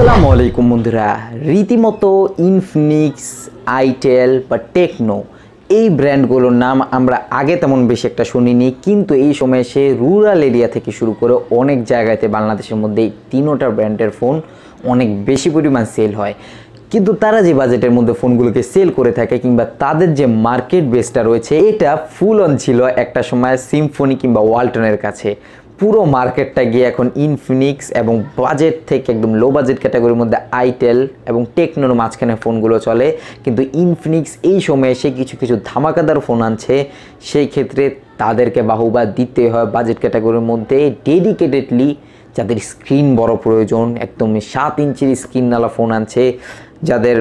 আসসালামু আলাইকুম বন্ধুরা, রীতিমতো ইনফিনিক্স, আইটেল বা টেকনো এই ব্র্যান্ডগুলোর নাম আমরা আগে তেমন বেশি একটা শুনিনি, কিন্তু এই সময় সে রুরাল এরিয়া থেকে শুরু করে অনেক জায়গাতে বাংলাদেশের মধ্যে এই তিনোটা ব্র্যান্ডের ফোন অনেক বেশি পরিমাণ সেল হয়। কিন্তু তারা যে বাজেটের মধ্যে ফোনগুলোকে সেল করে থাকে কিংবা তাদের যে মার্কেট বেসটা রয়েছে এটা ফুল অন ছিল একটা সময় সিম্ফনি কিংবা ওয়ালটনের কাছে। পুরো মার্কেটটা গিয়ে এখন ইনফিনিক্স এবং বাজেট থেকে একদম লো বাজেট ক্যাটাগরির মধ্যে আইটেল এবং টেকনোর মাঝখানে ফোনগুলো চলে। কিন্তু ইনফিনিক্স এই সময়ে এসে কিছু কিছু ধামাকাদার ফোন আনছে, সেই ক্ষেত্রে তাদেরকে বাহুবা দিতে হয়। বাজেট ক্যাটাগরির মধ্যে ডেডিকেটেডলি যাদের স্ক্রিন বড় প্রয়োজন, একদম 7 ইঞ্চির স্ক্রিনওয়ালা ফোন আনছে, যাদের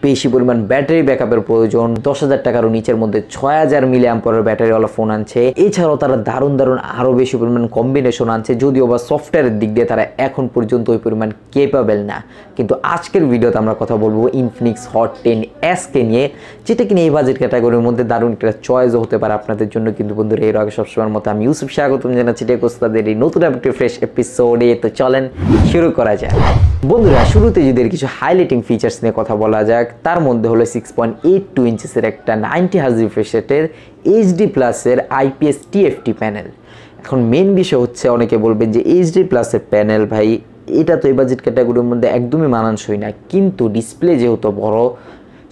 বেশি পরিমাণ ব্যাটারি ব্যাকআপের প্রয়োজন, 10,000 টাকারও নিচের মধ্যে 6000 মিলি অ্যাম্পিয়ারের ব্যাটারিওয়ালা ফোন আনছে। এছাড়াও তারা দারুণ আরও বেশি পরিমাণ কম্বিনেশন আনছে, যদিও বা সফটওয়্যারের দিক দিয়ে তারা এখন পর্যন্ত ওই পরিমাণ কেপেবল না। কিন্তু আজকের ভিডিওতে আমরা কথা বলবো ইনফিনিক্স হট 10Sকে নিয়ে, যেটা কিনা এই বাজেট ক্যাটাগরির মধ্যে দারুণ একটা চয়েসও হতে পারে আপনাদের জন্য। কিন্তু বন্ধুরা, এর আগে সবসময়ের মতো আমি ইউসুফ স্বাগতম জানাচ্ছি টেকোস্তাদের এই নতুন একটা ফ্রেশ এপিসোডে। তো চলেন শুরু করা যায়। বন্ধুরা, শুরুতে যদি কিছু হাইলাইটিং ফিচার্স নিয়ে কথা বলা যাক, তার মধ্যে হলো 6.82 ইঞ্চেসের একটা 90 হার্জ রিফ্রেশ রেটের এইচডি প্লাসের আইপিএস টিএফটি প্যানেল। এখন মেন বিষয় হচ্ছে, অনেকে বলবেন যে এইচডি প্লাসের প্যানেল ভাই এটা তো এই বাজেট ক্যাটাগরির মধ্যে একদমই মানানসই না, কিন্তু ডিসপ্লে যেহেতু বড়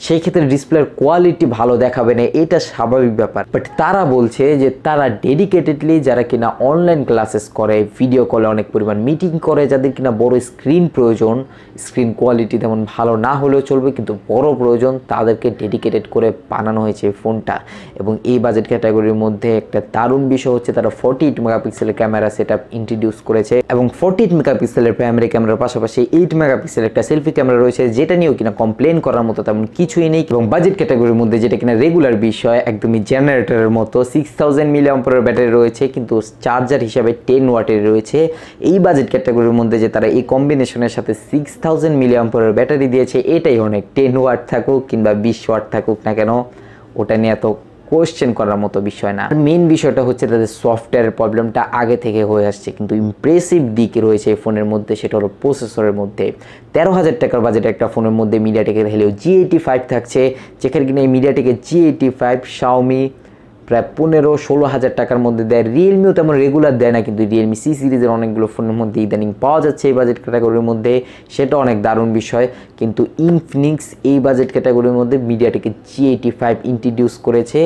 সেই ক্ষেত্রে ডিসপ্লের কোয়ালিটি ভালো দেখাবে না, এটা স্বাভাবিক ব্যাপার। বাট তারা বলছে যে তারা ডেডিকেটেডলি যারা কিনা অনলাইন ক্লাসেস করে, ভিডিও কলে অনেক পরিমাণ মিটিং করে, যাদের কিনা বড় স্ক্রিন প্রয়োজন, স্ক্রিন কোয়ালিটি তেমন ভালো না হলেও চলবে কিন্তু বড় প্রয়োজন, তাদেরকে ডেডিকেটেড করে বানানো হয়েছে এই ফোনটা। এবং এই বাজেট ক্যাটাগরির মধ্যে একটা দারুণ বিষয় হচ্ছে তারা 48 মেগাপিক্সেলের ক্যামেরা সেট আপ ইন্ট্রোডিউস করেছে, এবং 48 মেগাপিক্সেলের প্রাইমারি ক্যামেরার পাশাপাশি 8 মেগাপিক্সেলের একটা সেলফি ক্যামেরা রয়েছে, যেটা নিয়েও কিনা কমপ্লেন করার মতো তেমন কিছুই নেই। এবং বাজেট ক্যাটাগরির মধ্যে যেটা কিনা রেগুলার বিষয়, একদমই জেনারেটরের মতো 6000 মিলি অ্যাম্পিয়ারের ব্যাটারি রয়েছে, কিন্তু চার্জার হিসাবে 10 ওয়াটের রয়েছে। এই বাজেট ক্যাটাগরির মধ্যে যে তারা এই কম্বিনেশনের সাথে 6000 মিলি অ্যাম্পিয়ারের ব্যাটারি দিয়েছে, এটাই অনেক। 10 ওয়াট থাকুক কিংবা 20 ওয়াট থাকুক না কেন, ওটা নিয়ে এত কোয়েশ্চেন করার মতো বিষয় না। মেন বিষয়টা হচ্ছে তাদের সফটওয়্যারের প্রবলেমটা আগে থেকে হয়ে আসছে, কিন্তু ইমপ্রেসিভ দিক রয়েছে এই ফোনের মধ্যে, সেটা হলো প্রসেসরের মধ্যে। 13,000 টাকার বাজেটের একটা ফোনের মধ্যে মিডিয়াটেকের হেলিও G85 থাকছে, যেখানে কিনা এই মিডিয়াটেকের G85 শাওমি প্রায় 15-16 হাজার টাকার মধ্যে দেয়। রিয়েলমিও তেমন রেগুলার দেয় না, কিন্তু রিয়েলমি সি সিরিজের অনেকগুলো ফোনের মধ্যে ইদানিং পাওয়া যাচ্ছে এই বাজেট ক্যাটাগরির মধ্যে, সেটা অনেক দারুণ বিষয়। কিন্তু ইনফিনিক্স এই বাজেট ক্যাটাগরির মধ্যে মিডিয়াটেকের G85 ইন্ট্রোডিউস করেছে,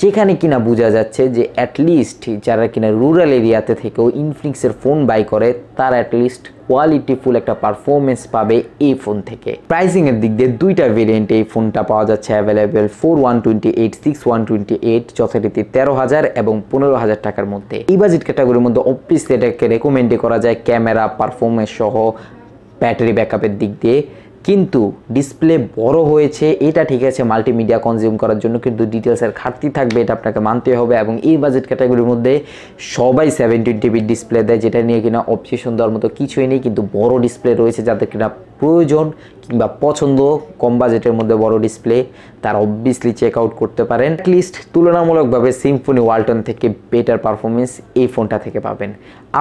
যেখানে কিনা বোঝা যাচ্ছে যে অ্যাটলিস্ট যারা কিনা রুরাল এরিয়াতে থেকেও ইনফিনিক্সের ফোন বাই করে, তারা অ্যাটলিস্ট কোয়ালিটিফুল একটা পারফরমেন্স পাবে এই ফোন থেকে। প্রাইসিংয়ের দিক দিয়ে দুইটা ভেরিয়েন্টে এই ফোনটা পাওয়া যাচ্ছে অ্যাভেলেবেল, 4128, 6128, যথারীতি 13,000 এবং 15,000 টাকার মধ্যে। এই বাজেট ক্যাটাগরির মধ্যে অবভিয়াসলি এটাকে রেকমেন্ড করা যায় ক্যামেরা পারফরমেন্স সহ ব্যাটারি ব্যাকআপের দিক দিয়ে। কিন্তু ডিসপ্লে বড় হয়েছে এটা ঠিক আছে মাল্টিমিডিয়া কনজিউম করার জন্য, কিন্তু ডিটেলসের ঘাটতি থাকবে, এটা আপনাকে মানতে হবে। এবং এই বাজেট ক্যাটাগরির মধ্যে সবাই 720p ডিসপ্লে দেয়, যেটা নিয়ে কিনা অবজেকশন দেওয়ার মতো কিছুই নেই। কিন্তু বড় ডিসপ্লে রয়েছে যাদের কিনা প্রয়োজন কিংবা পছন্দ কম বাজেটের মধ্যে বড় ডিসপ্লে, তারা অবভিয়াসলি চেক আউট করতে পারেন। অ্যাটলিস্ট তুলনামূলকভাবে সিম্ফনি ওয়ালটন থেকে বেটার পারফরমেন্স এই ফোনটা থেকে পাবেন।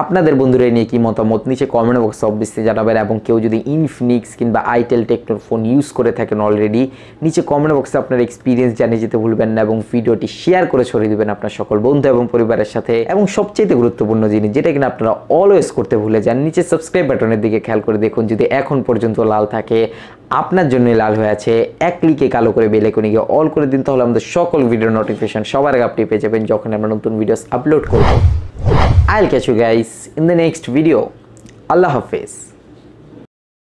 আপনাদের বন্ধুরা নিয়ে কি মতামত নিচে কমেন্ট বক্সে অবভিয়াসলি জানাবেন, এবং কেউ যদি ইনফিনিক্স কিংবা আইটেল টেকনোর ফোন ইউজ করে থাকেন অলরেডি, নিচে কমেন্ট বক্সে আপনার এক্সপিরিয়েন্স জানিয়ে যেতে ভুলবেন না, এবং ভিডিওটি শেয়ার করে ছড়িয়ে দেবেন আপনার সকল বন্ধু এবং পরিবারের সাথে। এবং সবচেয়ে গুরুত্বপূর্ণ জিনিস যেটা কিনা আপনারা অলওয়েজ করতে ভুলে যান, নিচে সাবস্ক্রাইব বাটনের দিকে খেয়াল করে দেখুন, যদি এখন পর্যন্ত লাল থাকে আপনার জন্যই লাল হয়ে আছে, এক ক্লিকে কালো করে বেল আইকনে গিয়ে অল করে দিন, তাহলে আমাদের সকল ভিডিও নোটিফিকেশন সবার আগে আপনি পেয়ে যাবেন যখন আমরা নতুন ভিডিওস আপলোড করব। I'll catch you guys in the next video. Allah Hafiz.